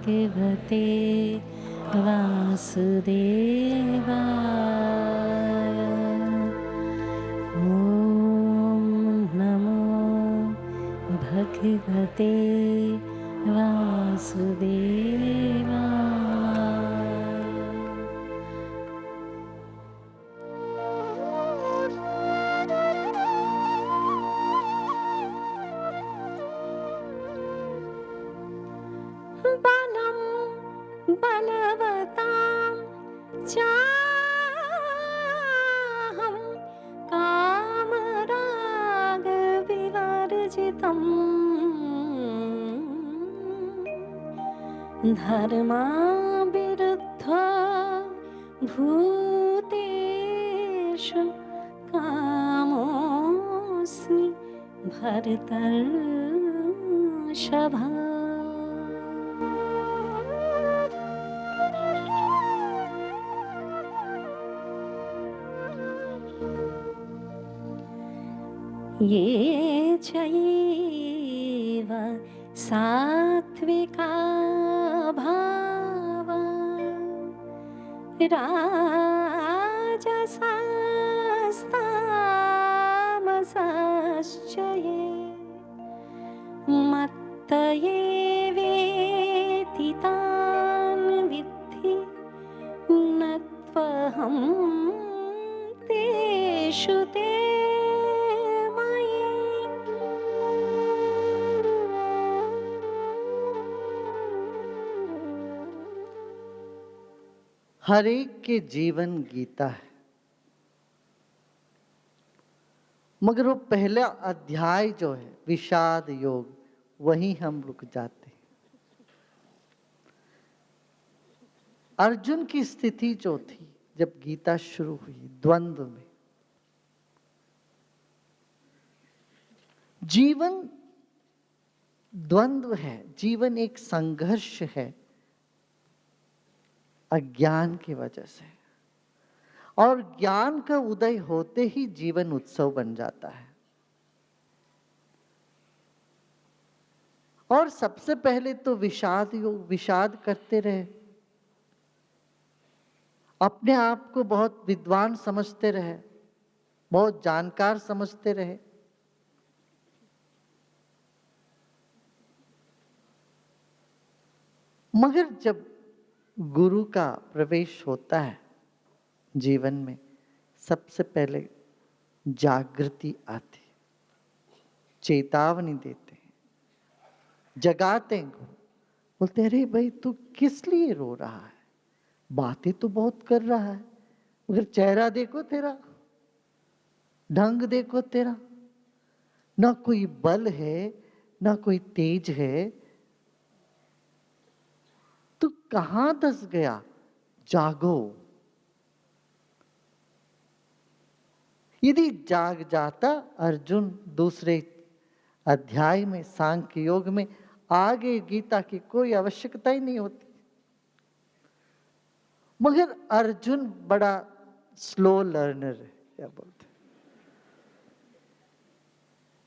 भगवते वासुदेवाय। ॐ नमो भगवते वासुदेवाय। बलं बलवतां चाहं कामरागविवर्जितम् धर्माविरुद्धा भूतेषु कामोऽस्मि भरतर्षभा। ये चैव सात्विका भावा राजसास्तामसश्च ये मत्त ये वेति तान् विद्धि न त्वहं तेषु ते मयि। हर एक के जीवन गीता है, मगर वो पहला अध्याय जो है विषाद योग, वहीं हम रुक जाते हैं। अर्जुन की स्थिति जो थी जब गीता शुरू हुई, द्वंद्व में। जीवन द्वंद्व है, जीवन एक संघर्ष है अज्ञान की वजह से, और ज्ञान का उदय होते ही जीवन उत्सव बन जाता है। और सबसे पहले तो विषाद योग, विषाद करते रहे, अपने आप को बहुत विद्वान समझते रहे, बहुत जानकार समझते रहे। मगर जब गुरु का प्रवेश होता है जीवन में, सबसे पहले जागृति आती, चेतावनी देते हैं, जगाते हैं। बोलते हैं, अरे भाई तू किस लिए रो रहा है? बातें तो बहुत कर रहा है, मगर चेहरा देखो तेरा, ढंग देखो तेरा, ना कोई बल है, ना कोई तेज है, तू कहां दस गया? जागो। यदि जाग जाता अर्जुन दूसरे अध्याय में, सांख्य योग में, आगे गीता की कोई आवश्यकता ही नहीं होती। मगर अर्जुन बड़ा स्लो लर्नर है, क्या बोलते,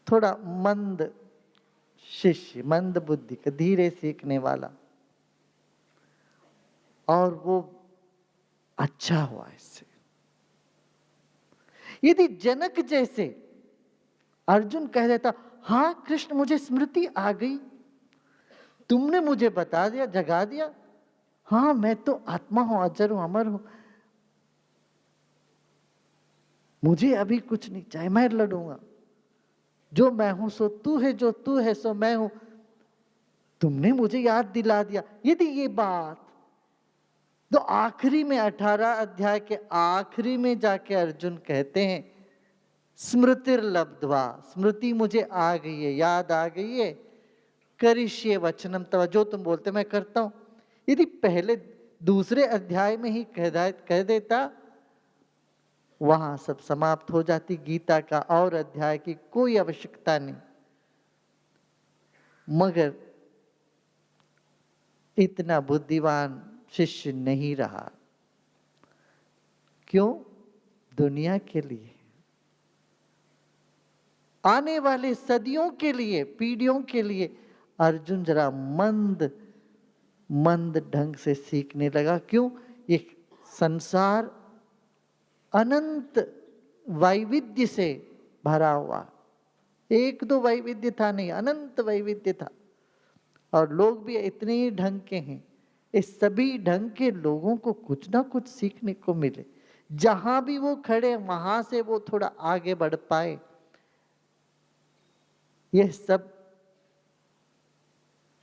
थोड़ा मंद शिष्य, मंद बुद्धि का, धीरे सीखने वाला, और वो अच्छा हुआ इससे। यदि जनक जैसे अर्जुन कह देता, हाँ कृष्ण मुझे स्मृति आ गई, तुमने मुझे बता दिया, जगा दिया, हाँ मैं तो आत्मा हूं, अजर हूं, अमर हूं, मुझे अभी कुछ नहीं चाहिए, मैं लड़ूंगा, जो मैं हूं सो तू है, जो तू है सो मैं हूं, तुमने मुझे याद दिला दिया। यदि ये बात तो आखिरी में 18 अध्याय के आखिरी में जाके अर्जुन कहते हैं, स्मृतिर्लब्ध्वा, स्मृति मुझे आ गई है, याद आ गई है, करिष्ये वचनम तव, जो तुम बोलते मैं करता हूं। यदि पहले दूसरे अध्याय में ही कह देता, वहां सब समाप्त हो जाती, गीता का और अध्याय की कोई आवश्यकता नहीं। मगर इतना बुद्धिमान शिष्य नहीं रहा। क्यों? दुनिया के लिए, आने वाले सदियों के लिए, पीढ़ियों के लिए अर्जुन जरा मंद मंद ढंग से सीखने लगा। क्यों? ये संसार अनंत वैविध्य से भरा हुआ, एक दो वैविध्य था नहीं, अनंत वैविध्य था। और लोग भी इतने ही ढंग के हैं। इस सभी ढंग के लोगों को कुछ ना कुछ सीखने को मिले। जहां भी वो खड़े वहां से वो थोड़ा आगे बढ़ पाए, यह सब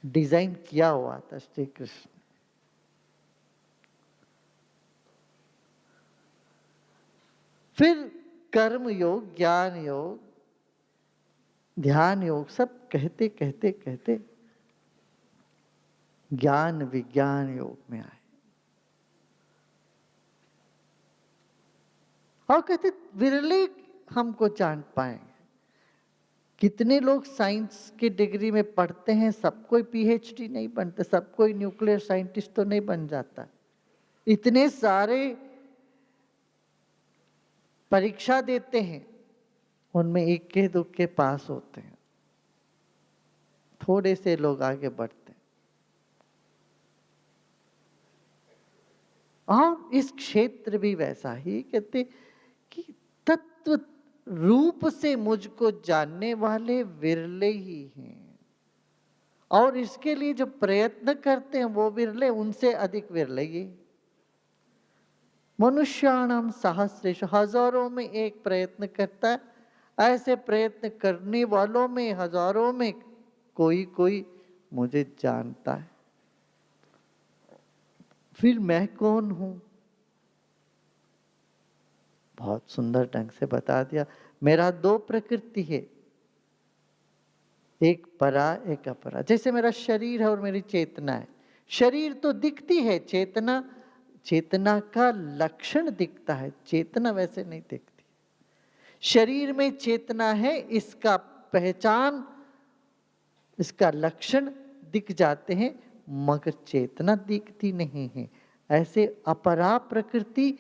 डिजाइन किया हुआ था श्री कृष्ण। फिर कर्म योग, ज्ञान योग, ध्यान योग सब कहते कहते कहते ज्ञान विज्ञान योग में आए। और कहते विरले हमको जान पाएंगे। कितने लोग साइंस की डिग्री में पढ़ते हैं, सब कोई पीएचडी नहीं बनते, सब कोई न्यूक्लियर साइंटिस्ट तो नहीं बन जाता। इतने सारे परीक्षा देते हैं, उनमें इक्के दुक्के पास होते हैं, थोड़े से लोग आगे बढ़ते हैं। और इस क्षेत्र भी वैसा ही कहते कि तत्व रूप से मुझको जानने वाले विरले ही हैं, और इसके लिए जो प्रयत्न करते हैं वो विरले, उनसे अधिक विरले ये। मनुष्याणाम सहस्रेश, हजारों में एक प्रयत्न करता है। ऐसे प्रयत्न करने वालों में हजारों में कोई कोई मुझे जानता है। फिर मैं कौन हूं? बहुत सुंदर ढंग से बता दिया। मेरा दो प्रकृति है, एक परा एक अपरा। जैसे मेरा शरीर है और मेरी चेतना है। शरीर तो दिखती है, चेतना, चेतना का लक्षण दिखता है, चेतना वैसे नहीं दिखती। शरीर में चेतना है, इसका पहचान, इसका लक्षण दिख जाते हैं, मगर चेतना दिखती नहीं है। ऐसे अपरा प्रकृति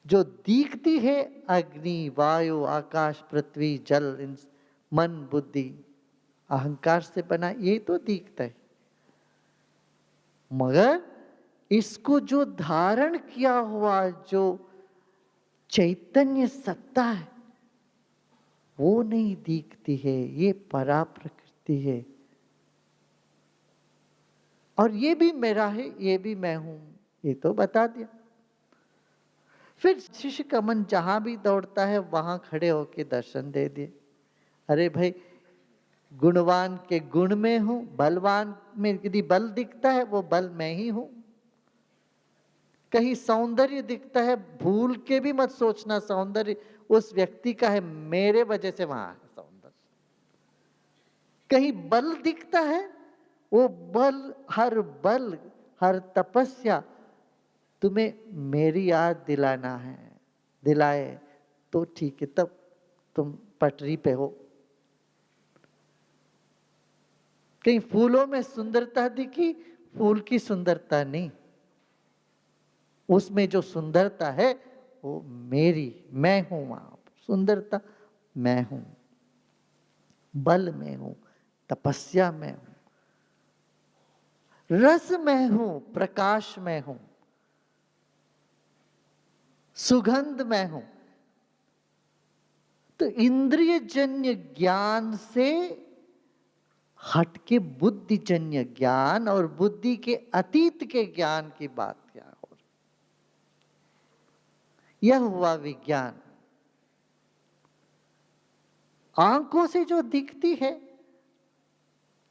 जो दिखती है, अग्नि वायु आकाश पृथ्वी जल, इन मन बुद्धि अहंकार से बना, ये तो दिखता है। मगर इसको जो धारण किया हुआ जो चैतन्य सत्ता है, वो नहीं दिखती है। ये परा प्रकृति है। और ये भी मेरा है, ये भी मैं हूं, ये तो बता दिया। फिर शिष्य का मन जहां भी दौड़ता है वहां खड़े होके दर्शन दे दिए। अरे भाई, गुणवान के गुण में हूं, बलवान में यदि बल दिखता है वो बल मैं ही हूं। कहीं सौंदर्य दिखता है, भूल के भी मत सोचना सौंदर्य उस व्यक्ति का है, मेरे वजह से वहां है सौंदर्य। कहीं बल दिखता है, वो बल हर तपस्या तुम्हें मेरी याद दिलाना है, दिलाए तो ठीक है, तब तुम पटरी पे हो। कहीं फूलों में सुंदरता दिखी, फूल की सुंदरता नहीं, उसमें जो सुंदरता है वो मेरी, मैं हूं वहां। सुंदरता मैं हूं, बल में हूं, तपस्या में हूं, रस में हूं, प्रकाश में हूं, सुगंध में हूं। तो इंद्रिय जन्य ज्ञान से हटके बुद्धिजन्य ज्ञान और बुद्धि के अतीत के ज्ञान की बात क्या हो रही, यह हुआ विज्ञान। आंखों से जो दिखती है,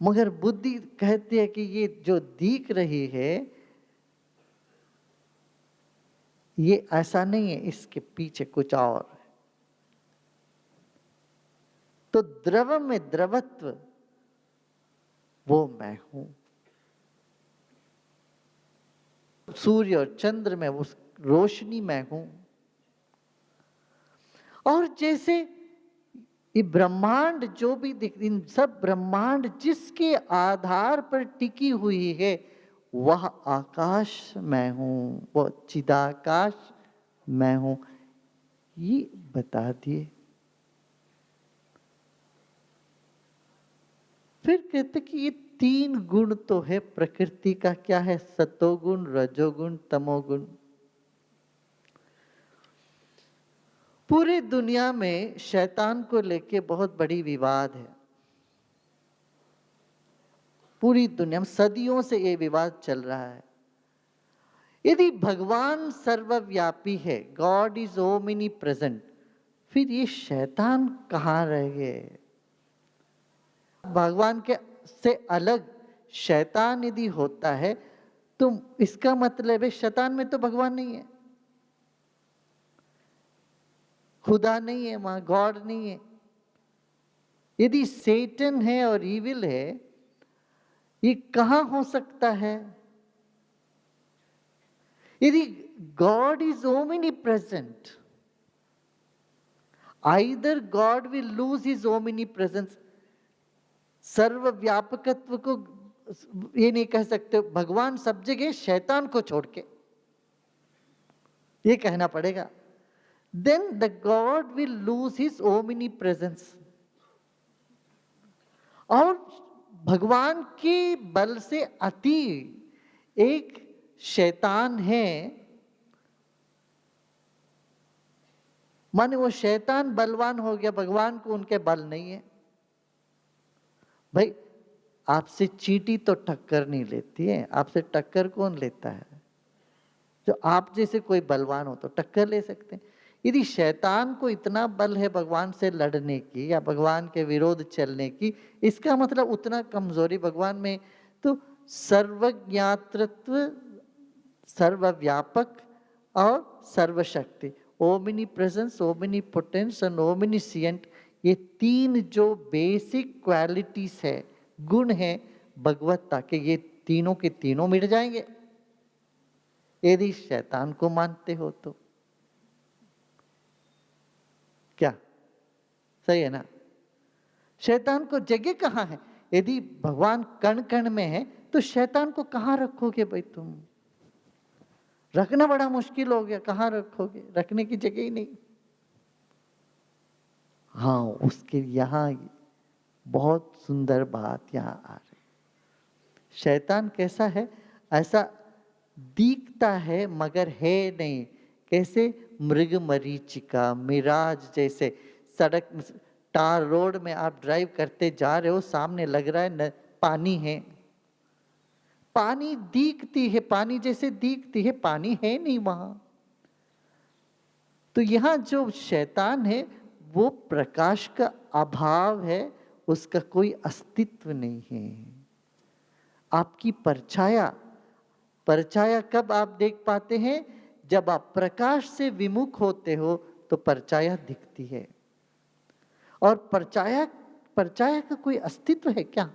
मगर बुद्धि कहती है कि ये जो दिख रही है ये ऐसा नहीं है, इसके पीछे कुछ और है। तो द्रव में द्रवत्व वो मैं हूं। सूर्य और चंद्र में उस रोशनी मैं हूं। और जैसे ये ब्रह्मांड जो भी दिख, इन सब ब्रह्मांड जिसके आधार पर टिकी हुई है वह आकाश मैं हूं, वो चिदाकाश मैं हूं, ये बता दिए। फिर कहते कि ये 3 गुण तो है प्रकृति का, क्या है? सतोगुण, रजोगुण, तमोगुण। पूरी दुनिया में शैतान को लेके बहुत बड़ी विवाद है। पूरी दुनिया में सदियों से ये विवाद चल रहा है। यदि भगवान सर्वव्यापी है, गॉड इज ओमिनी प्रेजेंट, फिर ये शैतान कहाँ रह गए? भगवान के से अलग शैतान यदि होता है तो इसका मतलब है शैतान में तो भगवान नहीं है, खुदा नहीं है, वहां गॉड नहीं है। यदि सेटन है और ईविल है, ये कहां हो सकता है? यदि God is omnipresent, either God will lose his omnipresence, सर्वव्यापकत्व को ये नहीं कह सकते भगवान सब जगह शैतान को छोड़ के, ये कहना पड़ेगा। Then the God will lose his omnipresence. और भगवान के बल से अति एक शैतान है, माने वो शैतान बलवान हो गया, भगवान को उनके बल नहीं है। भाई आपसे चींटी तो टक्कर नहीं लेती है, आपसे टक्कर कौन लेता है? जो आप जैसे कोई बलवान हो तो टक्कर ले सकते हैं। यदि शैतान को इतना बल है भगवान से लड़ने की या भगवान के विरोध चलने की, इसका मतलब उतना कमजोरी भगवान में। तो सर्वज्ञातृत्व, सर्वव्यापक और सर्वशक्ति, ओमिनी प्रेजेंस, ओमिनी पोटेंस और ओमिनिसिएंट, ये 3 जो बेसिक क्वालिटीज है, गुण है भगवत्ता के, ये तीनों के तीनों मिट जाएंगे यदि शैतान को मानते हो तो। क्या सही है ना? शैतान को जगह कहां है? यदि भगवान कण कण में है तो शैतान को कहां रखोगे भाई? तुम रखना बड़ा मुश्किल हो गया, कहां रखोगे? रखने की जगह ही नहीं। हाँ, उसके यहां बहुत सुंदर बात यहां आ रही। शैतान कैसा है? ऐसा दिखता है मगर है नहीं। कैसे? मृग मरीचिका, मिराज जैसे। सड़क टार रोड में आप ड्राइव करते जा रहे हो, सामने लग रहा है पानी है, पानी दिखती है, पानी जैसे दिखती है, पानी है नहीं वहां। तो यहां जो शैतान है वो प्रकाश का अभाव है, उसका कोई अस्तित्व नहीं है। आपकी परछाया, परछाया कब आप देख पाते हैं? जब आप प्रकाश से विमुख होते हो तो परछाया दिखती है। और परछाया, परछाया का कोई अस्तित्व है क्या?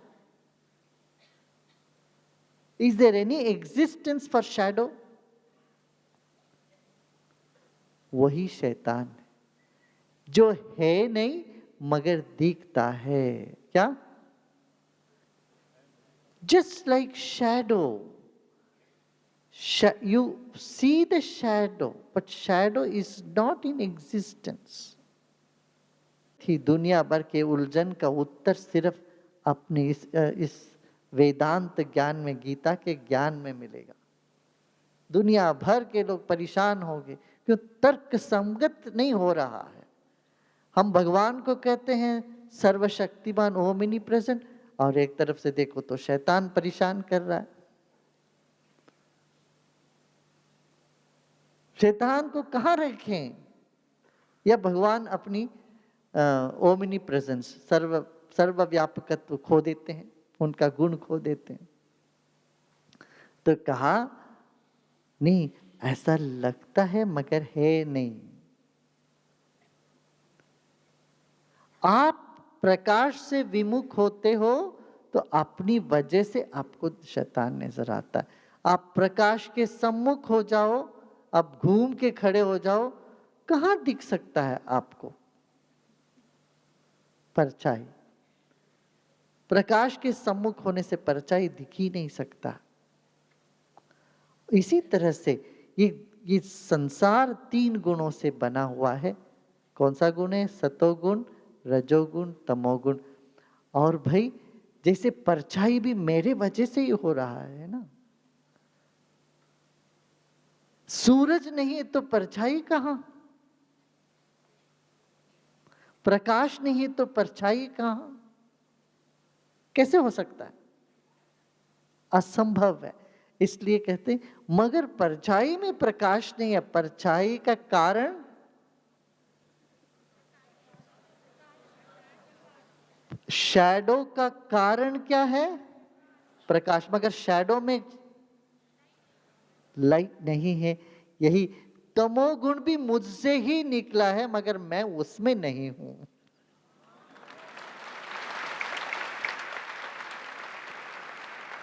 Is there any existence for shadow? वही शैतान है जो है नहीं मगर दिखता है। क्या? Just like shadow, you see the shadow but shadow is not in existence। थी दुनिया भर के उलझन का उत्तर सिर्फ अपने इस वेदांत ज्ञान में, गीता के ज्ञान में मिलेगा। दुनिया भर के लोग परेशान होंगे क्यों? तर्क संगत नहीं हो रहा है। हम भगवान को कहते हैं सर्वशक्तिमान, ओमिनी प्रेजेंट, और एक तरफ से देखो तो शैतान परेशान कर रहा है। शैतान को कहाँ रखें? या भगवान अपनी ओमिनी प्रेजेंस, सर्वव्यापकत्व खो देते हैं, उनका गुण खो देते हैं। तो कहा नहीं, ऐसा लगता है मगर है नहीं। आप प्रकाश से विमुख होते हो तो अपनी वजह से आपको शैतान नजर आता है। आप प्रकाश के सम्मुख हो जाओ, अब घूम के खड़े हो जाओ, कहां दिख सकता है आपको परछाई? प्रकाश के सम्मुख होने से परछाई दिख ही नहीं सकता। इसी तरह से ये संसार 3 गुणों से बना हुआ है। कौन सा गुण है? सतोगुण, रजोगुण, तमोगुण। और भाई जैसे परछाई भी मेरे वजह से ही हो रहा है ना। सूरज नहीं है तो परछाई कहां, प्रकाश नहीं है तो परछाई कहां, कैसे हो सकता है? असंभव है। इसलिए कहते हैं मगर परछाई में प्रकाश नहीं है। परछाई का कारण शैडो का कारण क्या है? प्रकाश। मगर शैडो में लाइट नहीं है। यही तमोगुण भी मुझसे ही निकला है मगर मैं उसमें नहीं हूं।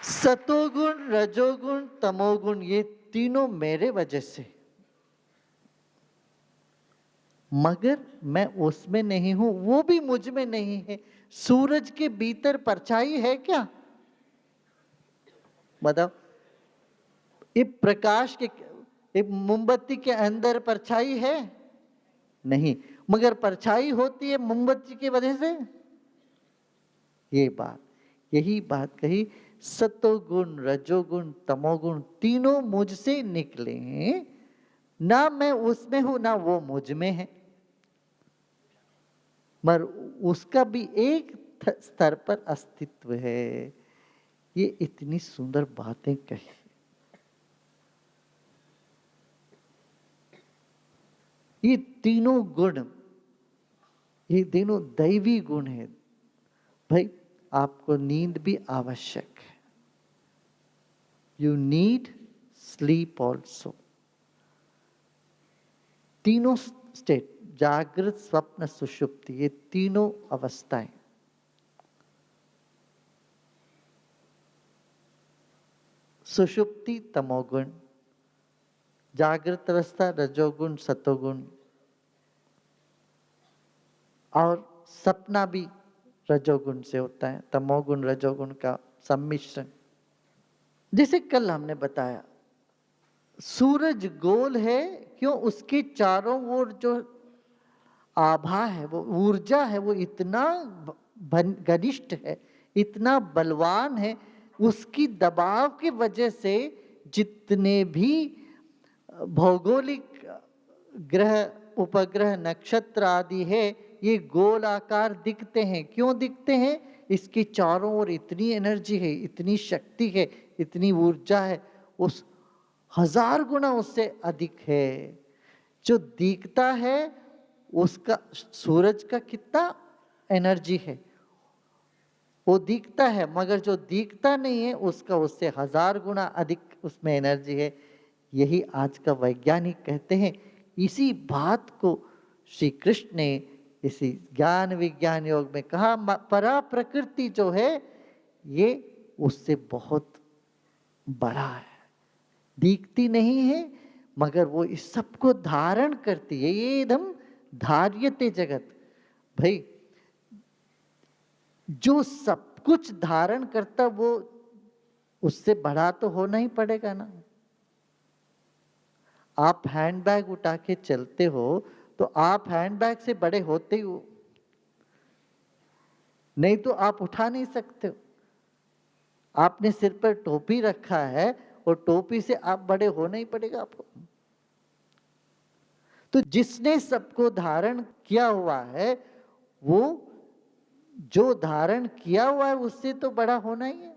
सतोगुण, रजोगुण, तमोगुण ये तीनों मेरे वजह से, मगर मैं उसमें नहीं हूं, वो भी मुझ में नहीं है। सूरज के भीतर परछाई है क्या? बताओ। ये प्रकाश के, ये मोमबत्ती के अंदर परछाई है नहीं, मगर परछाई होती है मोमबत्ती की वजह से। ये बात, यही बात कही, सतोगुण, रजोगुण, तमोगुण तीनों मुझसे निकले हैं, ना मैं उसमें हूं ना वो मुझ में है, मगर उसका भी एक स्तर पर अस्तित्व है। ये इतनी सुंदर बातें कही। ये तीनों गुण, ये तीनों दैवी गुण है। भाई आपको नींद भी आवश्यक है। You need sleep also. तीनों स्टेट, जागृत, स्वप्न, सुषुप्ति, ये तीनों अवस्थाएं, सुषुप्ति तमोगुण, जागृत अवस्था रजोगुण सतोगुण, और सपना भी रजोगुण से होता है, तमोगुण रजोगुण का सम्मिश्रण। जैसे कल हमने बताया सूरज गोल है, क्यों? उसके चारों ओर जो आभा है, वो ऊर्जा है, वो इतना घनिष्ठ है, इतना बलवान है, उसकी दबाव की वजह से जितने भी भौगोलिक ग्रह, उपग्रह, नक्षत्र आदि है, ये गोल आकार दिखते हैं। क्यों दिखते हैं? इसके चारों ओर इतनी एनर्जी है, इतनी शक्ति है, इतनी ऊर्जा है, उस 1000 गुना उससे अधिक है। जो दिखता है उसका, सूरज का कितना एनर्जी है, वो दिखता है, मगर जो दिखता नहीं है उसका उससे 1000 गुना अधिक उसमें एनर्जी है। यही आज का वैज्ञानिक कहते हैं। इसी बात को श्री कृष्ण ने इसी ज्ञान विज्ञान योग में कहा, परा प्रकृति जो है ये उससे बहुत बड़ा है, दिखती नहीं है मगर वो इस सबको धारण करती है। ये एकदम धार्यते जगत। भाई जो सब कुछ धारण करता वो उससे बड़ा तो होना ही पड़ेगा ना। आप हैंडबैग उठा के चलते हो तो आप हैंडबैग से बड़े होते ही हो, नहीं तो आप उठा नहीं सकते हो। आपने सिर पर टोपी रखा है और टोपी से आप बड़े होना ही पड़ेगा आपको। तो जिसने सबको धारण किया हुआ है, वो जो धारण किया हुआ है उससे तो बड़ा होना ही है।